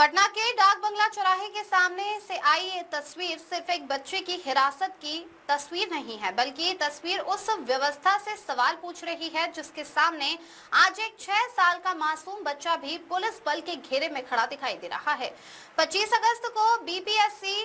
पटना के डाक बंगला चौराहे के सामने से आई ये तस्वीर सिर्फ एक बच्चे की हिरासत की तस्वीर नहीं है, बल्कि ये तस्वीर उस व्यवस्था से सवाल पूछ रही है जिसके सामने आज एक 6 साल का मासूम बच्चा भी पुलिस बल के घेरे में खड़ा दिखाई दे रहा है। 25 अगस्त को बीपीएससी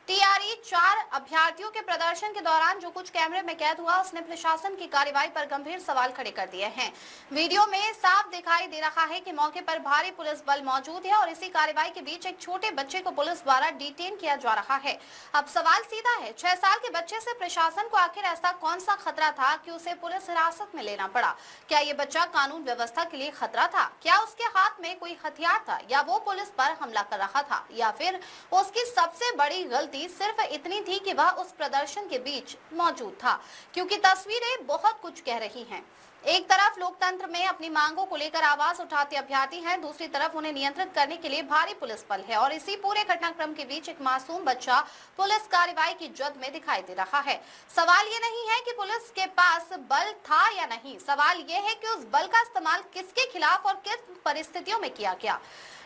टीआरई 4 अभ्यर्थियों के प्रदर्शन के दौरान जो कुछ कैमरे में कैद हुआ, उसने प्रशासन की कार्रवाई पर गंभीर सवाल खड़े कर दिए हैं। वीडियो में साफ दिखाई दे रहा है कि मौके पर भारी पुलिस बल मौजूद है और इसी कार्रवाई के बीच एक छोटे बच्चे को पुलिस द्वारा डिटेन किया जा रहा है। अब सवाल सीधा है, 6 साल के बच्चे से प्रशासन को आखिर ऐसा कौन सा खतरा था कि उसे पुलिस हिरासत में लेना पड़ा? क्या ये बच्चा कानून व्यवस्था के लिए खतरा था? क्या उसके हाथ में कोई हथियार था, या वो पुलिस पर हमला कर रहा था, या फिर उसकी सबसे बड़ी गलती सिर्फ इतनी थी कि वह उस प्रदर्शन के बीच मौजूद था? क्योंकि तस्वीरें बहुत कुछ कह रही हैं। एक तरफ लोकतंत्र में अपनी मांगों को लेकर आवाज उठाते अभ्यर्थी हैं, दूसरी तरफ उन्हें नियंत्रित करने के लिए भारी पुलिस बल है और इसी पूरे घटनाक्रम के बीच एक मासूम बच्चा पुलिस कार्रवाई की जद में दिखाई दे रहा है। सवाल ये नहीं है कि पुलिस के पास बल था या नहीं, सवाल ये है कि उस बल का इस्तेमाल किसके खिलाफ और किस परिस्थितियों में किया गया।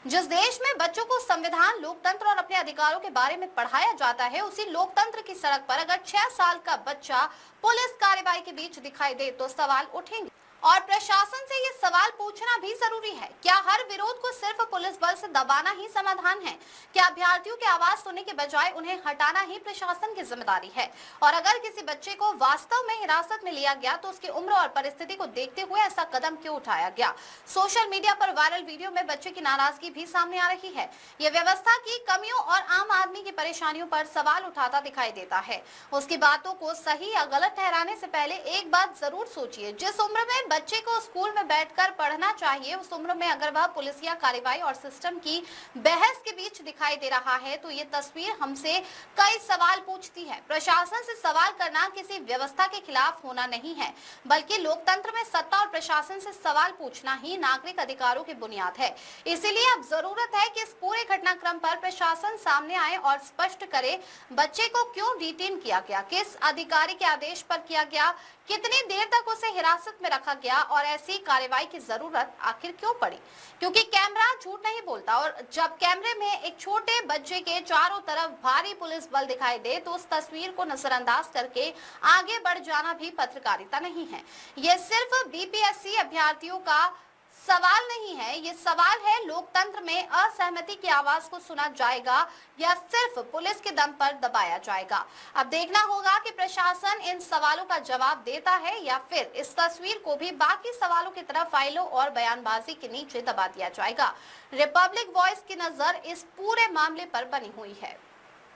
जिस देश में बच्चों को संविधान, लोकतंत्र और अपने अधिकारों के बारे में पढ़ाया जाता है, उसी लोकतंत्र की सड़क पर अगर 6 साल का बच्चा पुलिस कार्रवाई के बीच दिखाई दे तो सवाल उठेंगे और प्रशासन से ये सवाल पूछना भी जरूरी है। क्या हर विरोध को सिर्फ पुलिस बल से दबाना ही समाधान है? क्या अभ्यर्थियों की आवाज सुनने के बजाय उन्हें हटाना ही प्रशासन की जिम्मेदारी है? और अगर किसी बच्चे को वास्तव में हिरासत में लिया गया तो उसकी उम्र और परिस्थिति को देखते हुए ऐसा कदम क्यों उठाया गया? सोशल मीडिया पर वायरल वीडियो में बच्चे की नाराजगी भी सामने आ रही है। ये व्यवस्था की कमियों और आम आदमी की परेशानियों पर सवाल उठाता दिखाई देता है। उसकी बातों को सही या गलत ठहराने से पहले एक बात जरूर सोचिए, जिस उम्र में बच्चे को स्कूल में बैठकर पढ़ना चाहिए, उस उम्र में अगर वह पुलिसिया कार्रवाई और सिस्टम की बहस के बीच दिखाई दे रहा है तो ये तस्वीर हमसे कई सवाल पूछती है। प्रशासन से सवाल करना किसी व्यवस्था के खिलाफ होना नहीं है, बल्कि लोकतंत्र में सत्ता और प्रशासन से सवाल पूछना ही नागरिक अधिकारों की बुनियाद है। इसीलिए अब जरूरत है कि इस पूरे घटनाक्रम पर प्रशासन सामने आए और स्पष्ट करे बच्चे को क्यों डिटेन किया गया, किस अधिकारी के आदेश पर किया गया, कितनी देर तक उसे हिरासत में रखा गया और ऐसी कार्रवाई की जरूरत आखिर क्यों पड़ी? क्योंकि कैमरा झूठ नहीं बोलता और जब कैमरे में एक छोटे बच्चे के चारों तरफ भारी पुलिस बल दिखाई दे तो उस तस्वीर को नजरअंदाज करके आगे बढ़ जाना भी पत्रकारिता नहीं है। यह सिर्फ बीपीएससी अभ्यर्थियों का सवाल नहीं है, ये सवाल है लोकतंत्र में असहमति की आवाज को सुना जाएगा या सिर्फ पुलिस के दम पर दबाया जाएगा। अब देखना होगा कि प्रशासन इन सवालों का जवाब देता है या फिर इस तस्वीर को भी बाकी सवालों की तरह फाइलों और बयानबाजी के नीचे दबा दिया जाएगा। रिपब्लिक वॉइस की नजर इस पूरे मामले पर बनी हुई है।